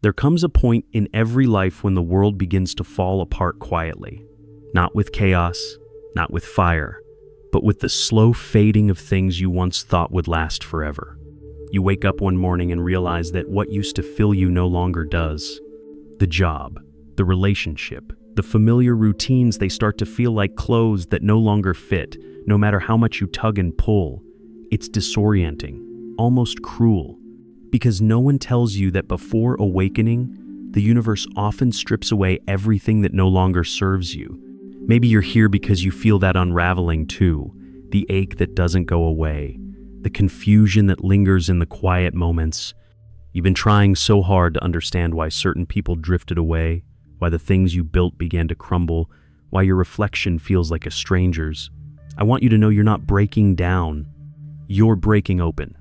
There comes a point in every life when the world begins to fall apart quietly. Not with chaos, not with fire, but with the slow fading of things you once thought would last forever. You wake up one morning and realize that what used to fill you no longer does. The job, the relationship, the familiar routines, they start to feel like clothes that no longer fit, no matter how much you tug and pull. It's disorienting, almost cruel, because no one tells you that before awakening, the universe often strips away everything that no longer serves you. Maybe you're here because you feel that unraveling too, the ache that doesn't go away, the confusion that lingers in the quiet moments. You've been trying so hard to understand why certain people drifted away, why the things you built began to crumble, why your reflection feels like a stranger's. I want you to know you're not breaking down. You're breaking open.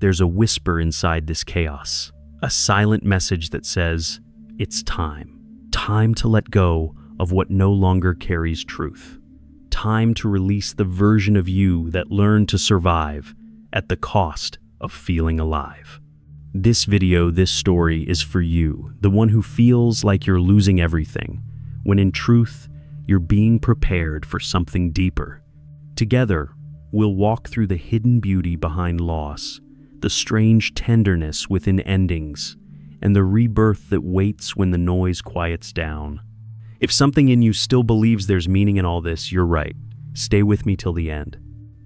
There's a whisper inside this chaos, a silent message that says, it's time. Time to let go of what no longer carries truth. Time to release the version of you that learned to survive at the cost of feeling alive. This video, this story is for you, the one who feels like you're losing everything, when in truth, you're being prepared for something deeper. Together, we'll walk through the hidden beauty behind loss, the strange tenderness within endings, and the rebirth that waits when the noise quiets down. If something in you still believes there's meaning in all this, you're right. Stay with me till the end.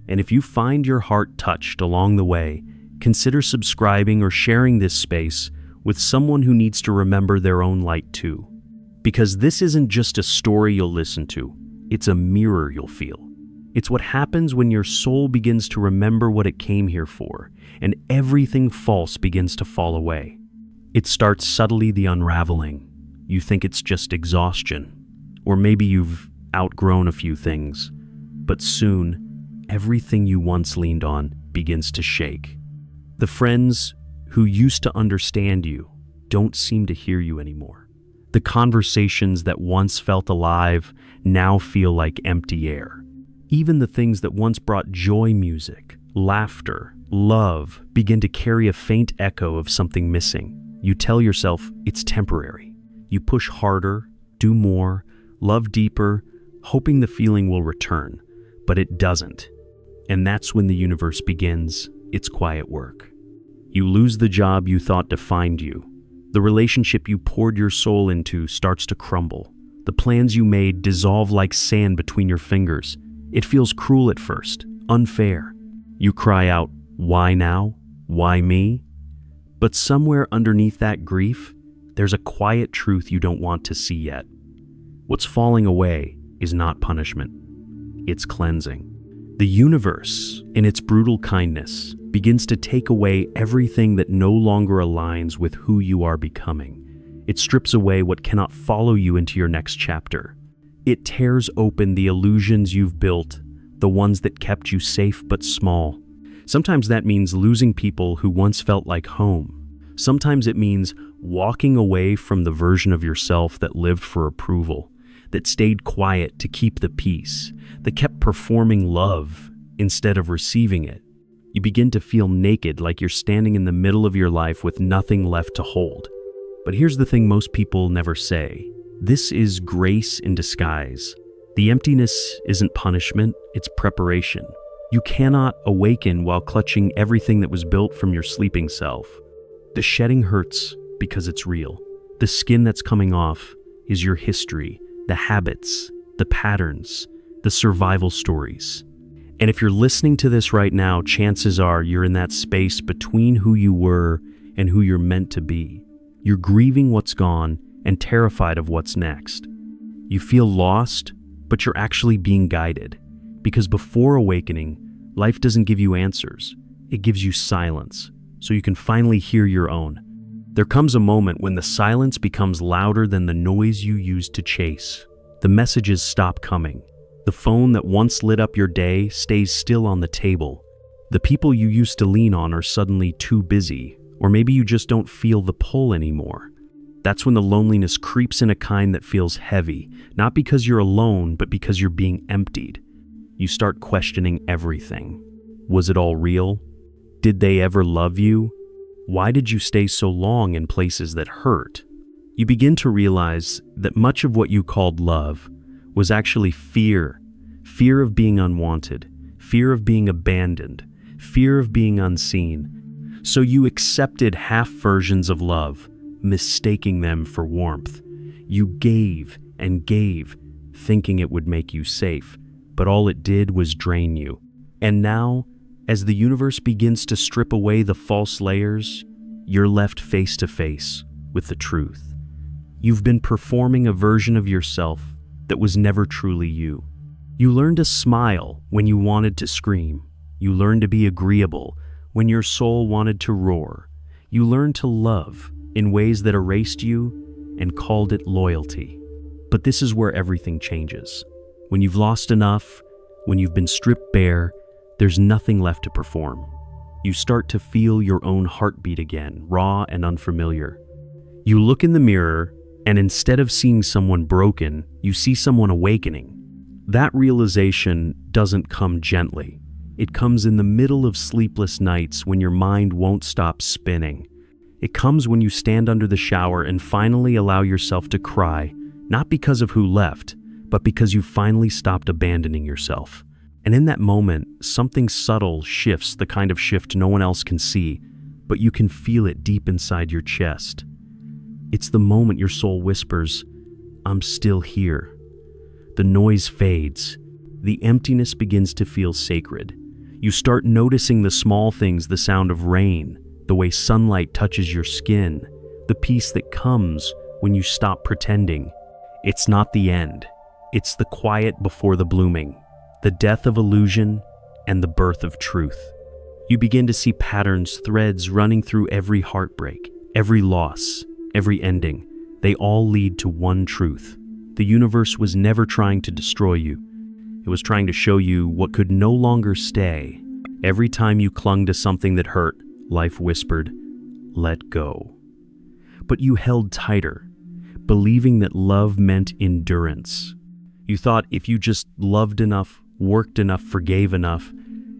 And if you find your heart touched along the way, consider subscribing or sharing this space with someone who needs to remember their own light too. Because this isn't just a story you'll listen to, it's a mirror you'll feel. It's what happens when your soul begins to remember what it came here for, and everything false begins to fall away. It starts subtly, the unraveling. You think it's just exhaustion, or maybe you've outgrown a few things, but soon, everything you once leaned on begins to shake. The friends who used to understand you don't seem to hear you anymore. The conversations that once felt alive now feel like empty air. Even the things that once brought joy, music, laughter, love, begin to carry a faint echo of something missing. You tell yourself it's temporary. You push harder, do more, love deeper, hoping the feeling will return, but it doesn't. And that's when the universe begins its quiet work. You lose the job you thought defined you. The relationship you poured your soul into starts to crumble. The plans you made dissolve like sand between your fingers. It feels cruel at first, unfair. You cry out, why now? Why me? But somewhere underneath that grief, there's a quiet truth you don't want to see yet. What's falling away is not punishment. It's cleansing. The universe, in its brutal kindness, begins to take away everything that no longer aligns with who you are becoming. It strips away what cannot follow you into your next chapter. It tears open the illusions you've built, the ones that kept you safe but small. Sometimes that means losing people who once felt like home. Sometimes it means walking away from the version of yourself that lived for approval, that stayed quiet to keep the peace, that kept performing love instead of receiving it. You begin to feel naked, like you're standing in the middle of your life with nothing left to hold. But here's the thing most people never say. This is grace in disguise. The emptiness isn't punishment, it's preparation. You cannot awaken while clutching everything that was built from your sleeping self. The shedding hurts because it's real. The skin that's coming off is your history, the habits, the patterns, the survival stories. And if you're listening to this right now, chances are you're in that space between who you were and who you're meant to be. You're grieving what's gone and terrified of what's next. You feel lost, but you're actually being guided. Because before awakening, life doesn't give you answers. It gives you silence, so you can finally hear your own. There comes a moment when the silence becomes louder than the noise you used to chase. The messages stop coming. The phone that once lit up your day stays still on the table. The people you used to lean on are suddenly too busy, or maybe you just don't feel the pull anymore. That's when the loneliness creeps in, a kind that feels heavy, not because you're alone, but because you're being emptied. You start questioning everything. Was it all real? Did they ever love you? Why did you stay so long in places that hurt? You begin to realize that much of what you called love was actually fear. Fear of being unwanted, fear of being abandoned, fear of being unseen. So you accepted half versions of love, mistaking them for warmth. You gave and gave, thinking it would make you safe, but all it did was drain you. And now, as the universe begins to strip away the false layers, you're left face to face with the truth. You've been performing a version of yourself that was never truly you. You learned to smile when you wanted to scream. You learned to be agreeable when your soul wanted to roar. You learned to love in ways that erased you and called it loyalty. But this is where everything changes. When you've lost enough, when you've been stripped bare, there's nothing left to perform. You start to feel your own heartbeat again, raw and unfamiliar. You look in the mirror, and instead of seeing someone broken, you see someone awakening. That realization doesn't come gently. It comes in the middle of sleepless nights when your mind won't stop spinning. It comes when you stand under the shower and finally allow yourself to cry, not because of who left, but because you finally stopped abandoning yourself. And in that moment, something subtle shifts, the kind of shift no one else can see, but you can feel it deep inside your chest. It's the moment your soul whispers, "I'm still here." The noise fades. The emptiness begins to feel sacred. You start noticing the small things, the sound of rain, the way sunlight touches your skin, the peace that comes when you stop pretending. It's not the end. It's the quiet before the blooming, the death of illusion and the birth of truth. You begin to see patterns, threads running through every heartbreak, every loss, every ending. They all lead to one truth. The universe was never trying to destroy you. It was trying to show you what could no longer stay. Every time you clung to something that hurt, life whispered, "Let go." But you held tighter, believing that love meant endurance. You thought if you just loved enough, worked enough, forgave enough,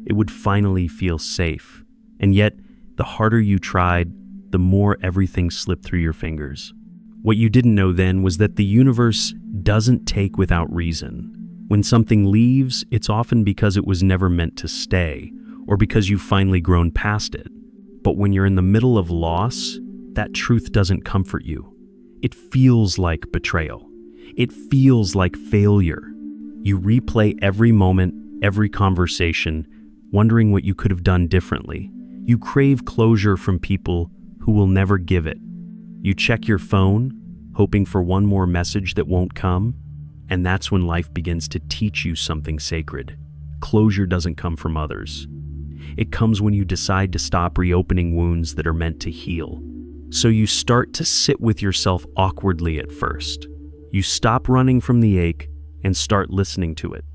it would finally feel safe. And yet, the harder you tried, the more everything slipped through your fingers. What you didn't know then was that the universe doesn't take without reason. When something leaves, it's often because it was never meant to stay, or because you've finally grown past it. But when you're in the middle of loss, that truth doesn't comfort you. It feels like betrayal. It feels like failure. You replay every moment, every conversation, wondering what you could have done differently. You crave closure from people who will never give it. You check your phone, hoping for one more message that won't come, and that's when life begins to teach you something sacred. Closure doesn't come from others. It comes when you decide to stop reopening wounds that are meant to heal. So you start to sit with yourself awkwardly at first. You stop running from the ache and start listening to it.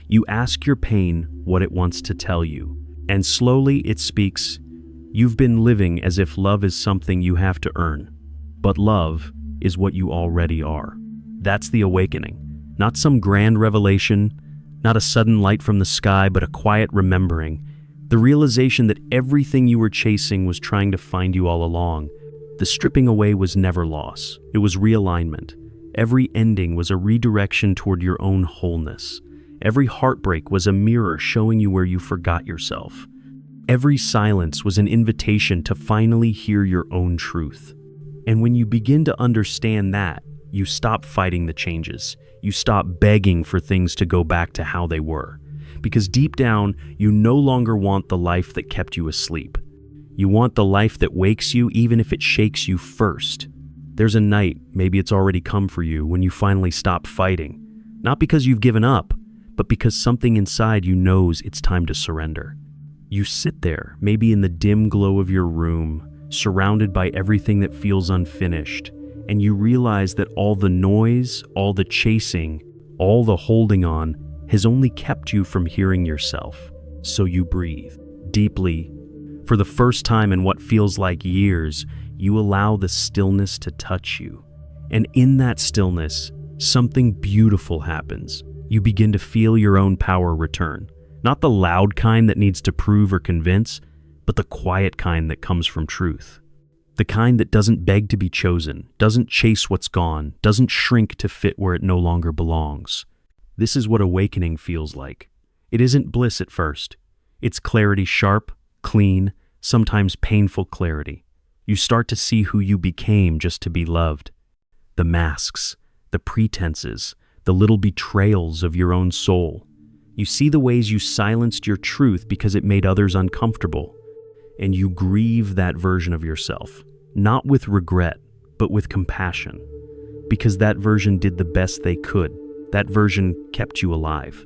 You ask your pain what it wants to tell you, and slowly it speaks. You've been living as if love is something you have to earn, but love is what you already are. That's the awakening. Not some grand revelation, not a sudden light from the sky, but a quiet remembering. The realization that everything you were chasing was trying to find you all along. The stripping away was never loss. It was realignment. Every ending was a redirection toward your own wholeness. Every heartbreak was a mirror showing you where you forgot yourself. Every silence was an invitation to finally hear your own truth. And when you begin to understand that, you stop fighting the changes. You stop begging for things to go back to how they were. Because deep down, you no longer want the life that kept you asleep. You want the life that wakes you even if it shakes you first. There's a night, maybe it's already come for you, when you finally stop fighting. Not because you've given up, but because something inside you knows it's time to surrender. You sit there, maybe in the dim glow of your room, surrounded by everything that feels unfinished, and you realize that all the noise, all the chasing, all the holding on has only kept you from hearing yourself. So you breathe deeply. For the first time in what feels like years, you allow the stillness to touch you. And in that stillness, something beautiful happens. You begin to feel your own power return. Not the loud kind that needs to prove or convince, but the quiet kind that comes from truth. The kind that doesn't beg to be chosen, doesn't chase what's gone, doesn't shrink to fit where it no longer belongs. This is what awakening feels like. It isn't bliss at first. It's clarity, sharp, clean, sometimes painful clarity. You start to see who you became just to be loved. The masks, the pretenses, the little betrayals of your own soul. You see the ways you silenced your truth because it made others uncomfortable. And you grieve that version of yourself, not with regret, but with compassion. Because that version did the best they could. That version kept you alive.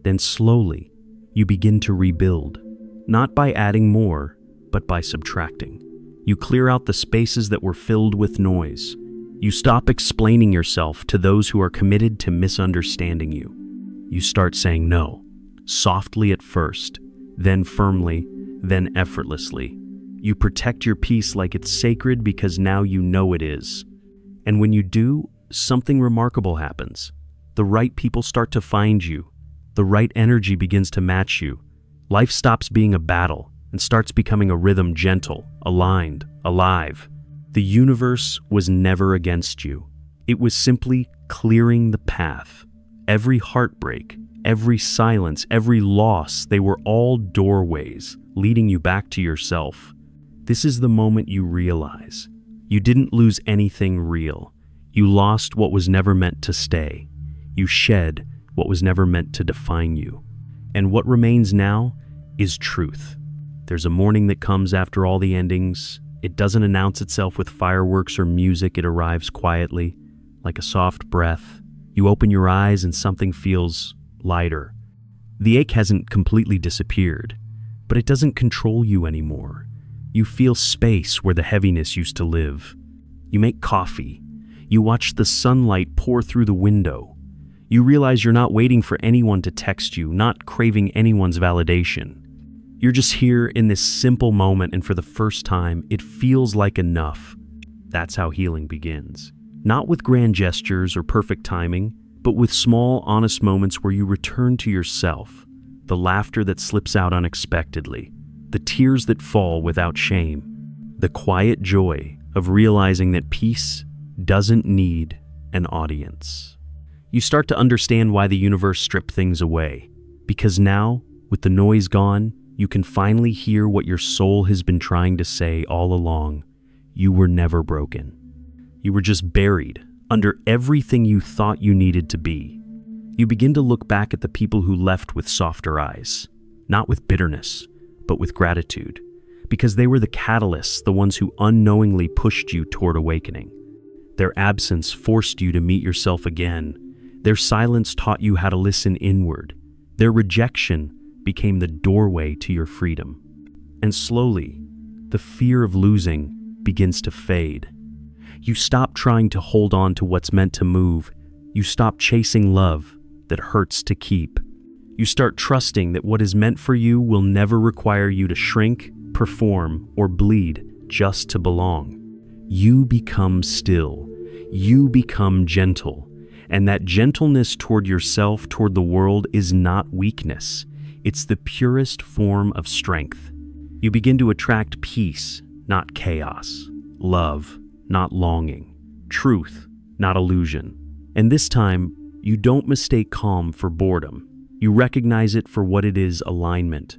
Then slowly, you begin to rebuild, not by adding more, but by subtracting. You clear out the spaces that were filled with noise. You stop explaining yourself to those who are committed to misunderstanding you. You start saying no, softly at first, then firmly, then effortlessly. You protect your peace like it's sacred because now you know it is. And when you do, something remarkable happens. The right people start to find you. The right energy begins to match you. Life stops being a battle and starts becoming a rhythm, gentle, aligned, alive. The universe was never against you. It was simply clearing the path. Every heartbreak, every silence, every loss, they were all doorways leading you back to yourself. This is the moment you realize you didn't lose anything real. You lost what was never meant to stay. You shed what was never meant to define you. And what remains now is truth. There's a morning that comes after all the endings. It doesn't announce itself with fireworks or music. It arrives quietly, like a soft breath. You open your eyes and something feels lighter. The ache hasn't completely disappeared, but it doesn't control you anymore. You feel space where the heaviness used to live. You make coffee. You watch the sunlight pour through the window. You realize you're not waiting for anyone to text you, not craving anyone's validation. You're just here in this simple moment, and for the first time, it feels like enough. That's how healing begins. Not with grand gestures or perfect timing, but with small, honest moments where you return to yourself. The laughter that slips out unexpectedly. The tears that fall without shame. The quiet joy of realizing that peace doesn't need an audience. You start to understand why the universe stripped things away. Because now, with the noise gone, you can finally hear what your soul has been trying to say all along. You were never broken. You were just buried under everything you thought you needed to be. You begin to look back at the people who left with softer eyes, not with bitterness, but with gratitude, because they were the catalysts, the ones who unknowingly pushed you toward awakening. Their absence forced you to meet yourself again. Their silence taught you how to listen inward. Their rejection became the doorway to your freedom. And slowly, the fear of losing begins to fade. You stop trying to hold on to what's meant to move. You stop chasing love that hurts to keep. You start trusting that what is meant for you will never require you to shrink, perform, or bleed just to belong. You become still. You become gentle. And that gentleness toward yourself, toward the world, is not weakness. It's the purest form of strength. You begin to attract peace, not chaos. Love, not longing. Truth, not illusion. And this time, you don't mistake calm for boredom. You recognize it for what it is: alignment.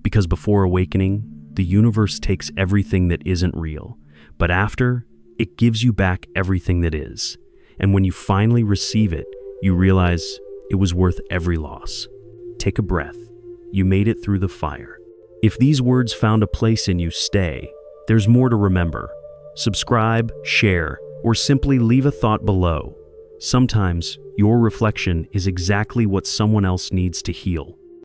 Because before awakening, the universe takes everything that isn't real. But after, it gives you back everything that is. And when you finally receive it, you realize it was worth every loss. Take a breath. You made it through the fire. If these words found a place in you, stay. There's more to remember. Subscribe, share, or simply leave a thought below. Sometimes your reflection is exactly what someone else needs to heal.